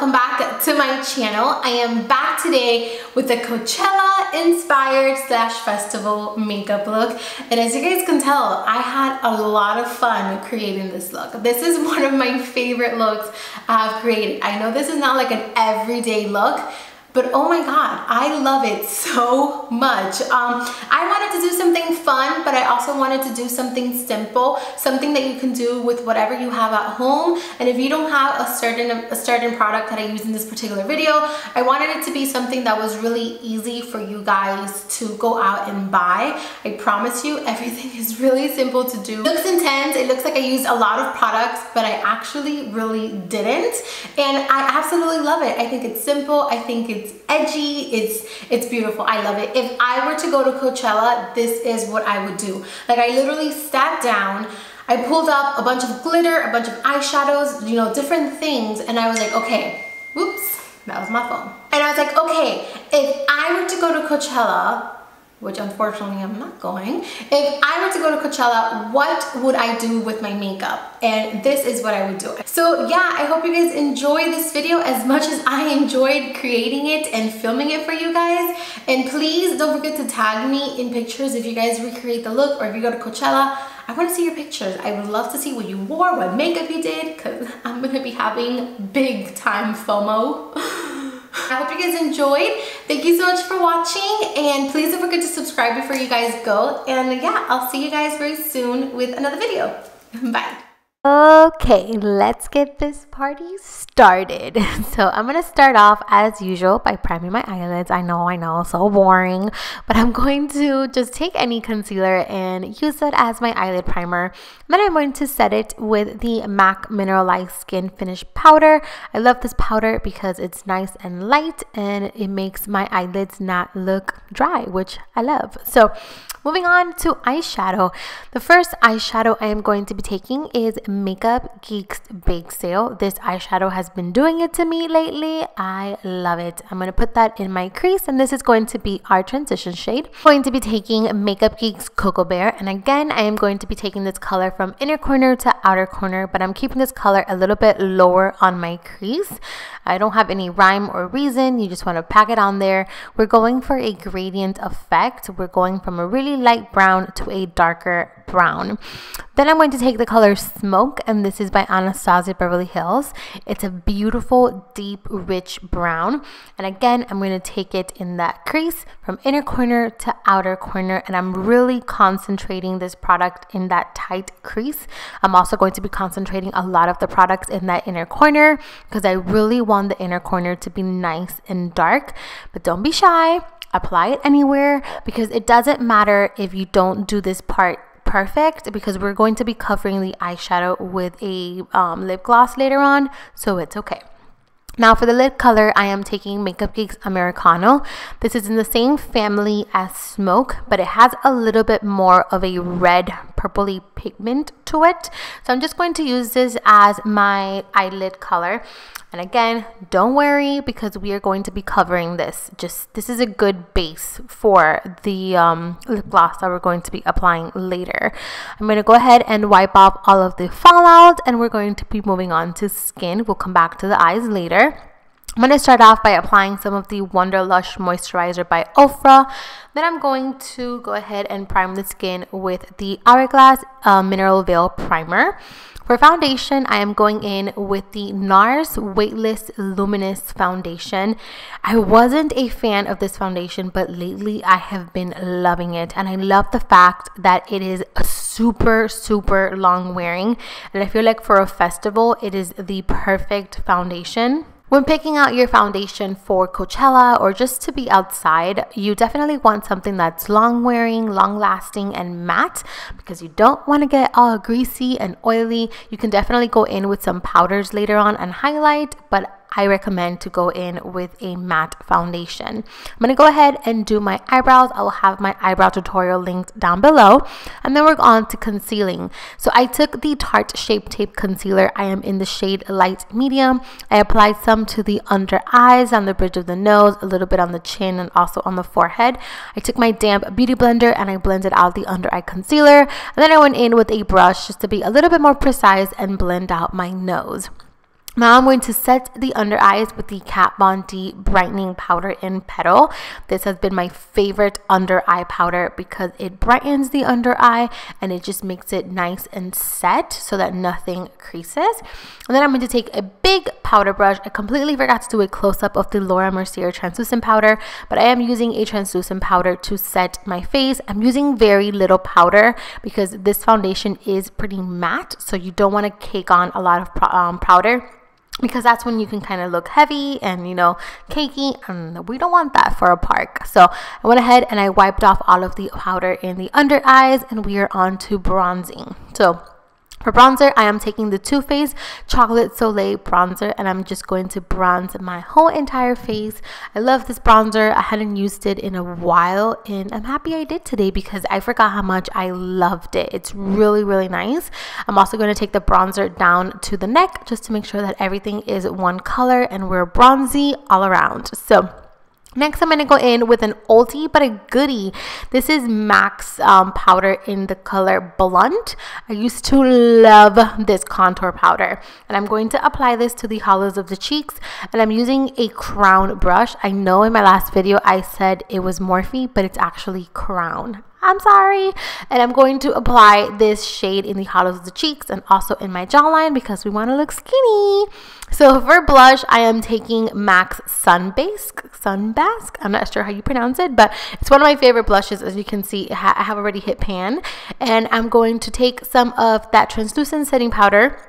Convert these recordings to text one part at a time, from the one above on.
welcome back to my channel. I am back today with the Coachella inspired / festival makeup look. And as you guys can tell, I had a lot of fun creating this look. This is one of my favorite looks I've created. I know this is not like an everyday look, but oh my god, I love it so much. I wanted to do something fun, but I also wanted to do something simple, something that you can do with whatever you have at home. And if you don't have a certain product that I use in this particular video, I wanted it to be something that was really easy for you guys to go out and buy. I promise you, everything is really simple to do. It looks intense. It looks like I used a lot of products, but I actually really didn't. And I absolutely love it. I think it's simple. I think it's edgy, it's beautiful. I love it. If I were to go to Coachella, this is what I would do. Like, I literally sat down, I pulled up a bunch of glitter, a bunch of eyeshadows, you know, different things, and I was like, okay, whoops, that was my phone. And I was like, okay, if I were to go to Coachella, which unfortunately I'm not going, if I were to go to Coachella, what would I do with my makeup? And this is what I would do. So yeah, I hope you guys enjoy this video as much as I enjoyed creating it and filming it for you guys. And please don't forget to tag me in pictures if you guys recreate the look, or if you go to Coachella. I want to see your pictures. I would love to see what you wore, what makeup you did, because I'm gonna be having big time FOMO. I hope you guys enjoyed. Thank you so much for watching, and please don't forget to subscribe before you guys go. And yeah, I'll see you guys very soon with another video. Bye. Okay, let's get this party started. So I'm gonna start off as usual by priming my eyelids. I know, so boring, but I'm going to just take any concealer and use it as my eyelid primer. And then I'm going to set it with the MAC Mineralized Skin Finish Powder. I love this powder because it's nice and light, and it makes my eyelids not look dry, which I love. So moving on to eyeshadow. The first eyeshadow I am going to be taking is Makeup Geek's Bake Sale. This eyeshadow has been doing it to me lately. I love it. I'm going to put that in my crease, and this is going to be our transition shade. I'm going to be taking Makeup Geek's Cocoa Bear, and again, I am going to be taking this color from inner corner to outer corner, but I'm keeping this color a little bit lower on my crease. I don't have any rhyme or reason. You just want to pack it on there. We're going for a gradient effect. We're going from a really light brown to a darker brown. Then I'm going to take the color Smoke, and this is by Anastasia Beverly Hills. It's a beautiful, deep, rich brown. And again, I'm going to take it in that crease from inner corner to outer corner, and I'm really concentrating this product in that tight crease. I'm also going to be concentrating a lot of the products in that inner corner because I really want the inner corner to be nice and dark. But don't be shy. Apply it anywhere, because it doesn't matter if you don't do this part perfect, because we're going to be covering the eyeshadow with a lip gloss later on, so it's okay. Now for the lid color, I am taking Makeup Geek's Americano. This is in the same family as Smoke, but it has a little bit more of a red purpley pigment to it. So I'm just going to use this as my eyelid color. And again, don't worry, because we are going to be covering this. This is a good base for the lip gloss that we're going to be applying later. I'm going to go ahead and wipe off all of the fallout, and we're going to be moving on to skin. We'll come back to the eyes later. I'm going to start off by applying some of the Wonderlush Moisturizer by OFRA. Then I'm going to go ahead and prime the skin with the Hourglass Mineral Veil Primer. For foundation, I am going in with the NARS Weightless Luminous Foundation. I wasn't a fan of this foundation, but lately I have been loving it. And I love the fact that it is super long wearing. And I feel like for a festival, it is the perfect foundation. When picking out your foundation for Coachella or just to be outside, you definitely want something that's long wearing, long lasting, and matte, because you don't want to get all greasy and oily. You can definitely go in with some powders later on and highlight, but I recommend to go in with a matte foundation. I'm going to go ahead and do my eyebrows. I will have my eyebrow tutorial linked down below. And then we're on to concealing. So I took the Tarte Shape Tape Concealer. I am in the shade Light Medium. I applied some to the under eyes, on the bridge of the nose, a little bit on the chin, and also on the forehead. I took my damp beauty blender and I blended out the under eye concealer. And then I went in with a brush just to be a little bit more precise and blend out my nose. Now I'm going to set the under eyes with the Kat Von D brightening powder in Petal. This has been my favorite under eye powder because it brightens the under eye and it just makes it nice and set so that nothing creases. And then I'm going to take a big powder brush. I completely forgot to do a close-up of the Laura Mercier translucent powder, but I am using a translucent powder to set my face. I'm using very little powder because this foundation is pretty matte, so you don't want to cake on a lot of powder, because that's when you can kind of look heavy and, you know, cakey, and we don't want that for a park. So I went ahead and I wiped off all of the powder in the under eyes, and we are on to bronzing. So for bronzer, I am taking the Too Faced Chocolate Soleil bronzer, and I'm just going to bronze my whole entire face. I love this bronzer. I hadn't used it in a while, and I'm happy I did today because I forgot how much I loved it. It's really, really nice. I'm also going to take the bronzer down to the neck just to make sure that everything is one color and we're bronzy all around. So next, I'm going to go in with an oldie but a goodie. This is MAC's powder in the color Blunt. I used to love this contour powder. And I'm going to apply this to the hollows of the cheeks. And I'm using a crown brush. I know in my last video I said it was Morphe, but it's actually Crown. I'm sorry. And I'm going to apply this shade in the hollows of the cheeks and also in my jawline because we want to look skinny. So for blush, I am taking MAC's Sunbask. I'm not sure how you pronounce it, but it's one of my favorite blushes. As you can see, I have already hit pan. And I'm going to take some of that translucent setting powder.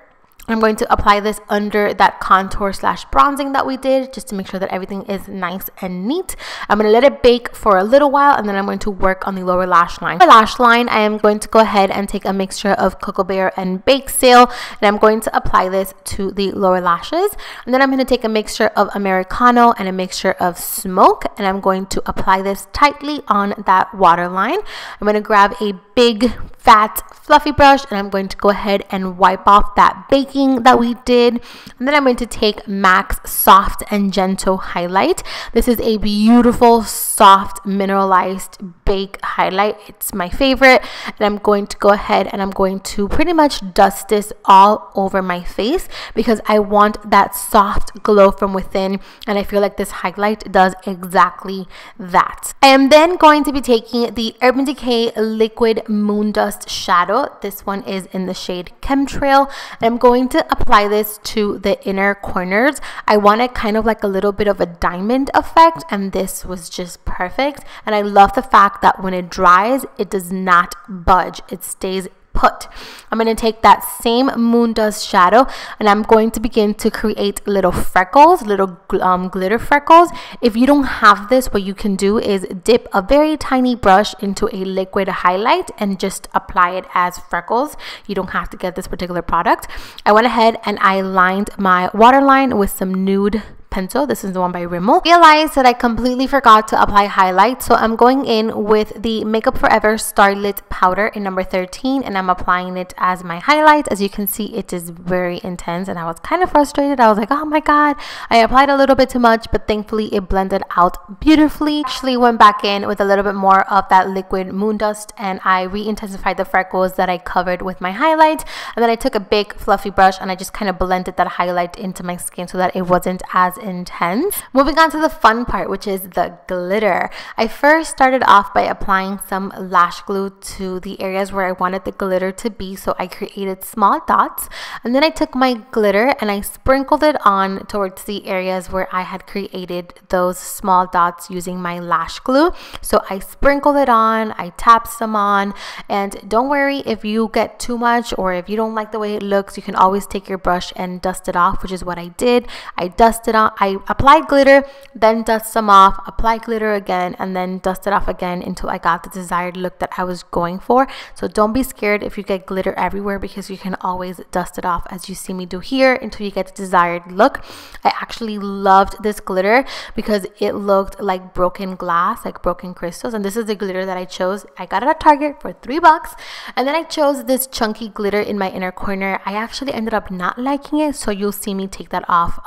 I'm going to apply this under that contour slash bronzing that we did just to make sure that everything is nice and neat. I'm going to let it bake for a little while, and then I'm going to work on the lower lash line. For lash line, I am going to go ahead and take a mixture of Cocoa Bear and Bake Sale, and I'm going to apply this to the lower lashes. And then I'm going to take a mixture of Americano and a mixture of Smoke, and I'm going to apply this tightly on that waterline. I'm going to grab a big fat fluffy brush, and I'm going to go ahead and wipe off that baking that we did. And then I'm going to take MAC's Soft and Gentle highlight. This is a beautiful soft mineralized bake highlight. It's my favorite, and I'm going to go ahead and I'm going to pretty much dust this all over my face because I want that soft glow from within, and I feel like this highlight does exactly that. I am then going to be taking the Urban Decay Liquid Moon Dust shadow. This one is in the shade Chemtrail, and I'm going to apply this to the inner corners. I wanted kind of like a little bit of a diamond effect, and this was just perfect. And I love the fact that when it dries, it does not budge. It stays put. I'm going to take that same Moon Dust shadow, and I'm going to begin to create little freckles, little glitter freckles. If you don't have this, what you can do is dip a very tiny brush into a liquid highlight and just apply it as freckles. You don't have to get this particular product. I went ahead and I lined my waterline with some nude pencil. This is the one by Rimmel. I realized that I completely forgot to apply highlight, so I'm going in with the Makeup Forever Starlit powder in number 13, and I'm applying it as my highlight. As you can see, it is very intense, and I was kind of frustrated. I was like, oh my god, I applied a little bit too much, but thankfully it blended out beautifully. Actually went back in with a little bit more of that liquid moon dust, and I re-intensified the freckles that I covered with my highlight. And then I took a big fluffy brush and I just kind of blended that highlight into my skin so that it wasn't as intense. Moving on to the fun part, which is the glitter. I first started off by applying some lash glue to the areas where I wanted the glitter to be, so I created small dots, and then I took my glitter and I sprinkled it on towards the areas where I had created those small dots using my lash glue. So I sprinkled it on, I tapped some on, and don't worry if you get too much or if you don't like the way it looks, you can always take your brush and dust it off, which is what I did. I dusted on, I applied glitter, then dust some off, apply glitter again, and then dust it off again until I got the desired look that I was going for. So don't be scared if you get glitter everywhere, because you can always dust it off as you see me do here until you get the desired look. I actually loved this glitter because it looked like broken glass, like broken crystals, and this is the glitter that I chose. I got it at Target for $3, and then I chose this chunky glitter in my inner corner. I actually ended up not liking it, so you'll see me take that off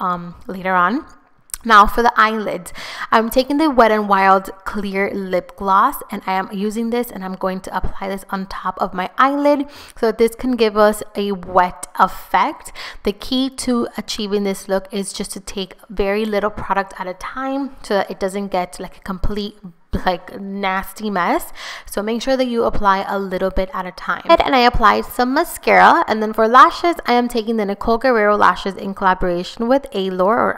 later on. Now for the eyelids, I'm taking the Wet n Wild clear lip gloss, and I am using this, and I'm going to apply this on top of my eyelid so that this can give us a wet effect. The key to achieving this look is just to take very little product at a time so that it doesn't get like a complete nasty mess. So make sure that you apply a little bit at a time. And I applied some mascara, and then for lashes, I am taking the Nicole Guerrero lashes in collaboration with Allure,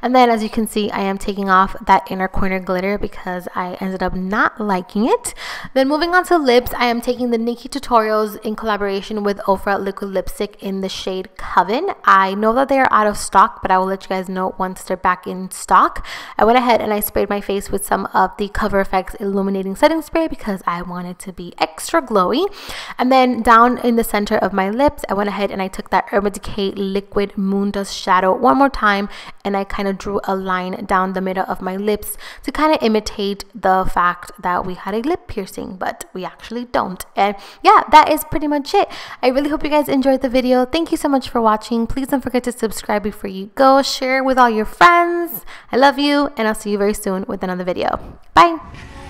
and then as you can see, I am taking off that inner corner glitter because I ended up not liking it. Then moving on to lips, I am taking the Nikki Tutorials in collaboration with OFRA liquid lipstick in the shade Coven. I know that they are out of stock, but I will let you guys know once they're back in stock. I went ahead and I sprayed my face with some of the Cover FX illuminating setting spray because I wanted to be extra glowy. And then down in the center of my lips, I went ahead and I took that Urban Decay liquid moon dust shadow one more time, and I kind of drew a line down the middle of my lips to kind of imitate the fact that we had a lip piercing, but we actually don't. And yeah, that is pretty much it. I really hope you guys enjoyed the video. Thank you so much for watching. Please don't forget to subscribe before you go. Share with all your friends. I love you, and I'll see you very soon with another video. Bye.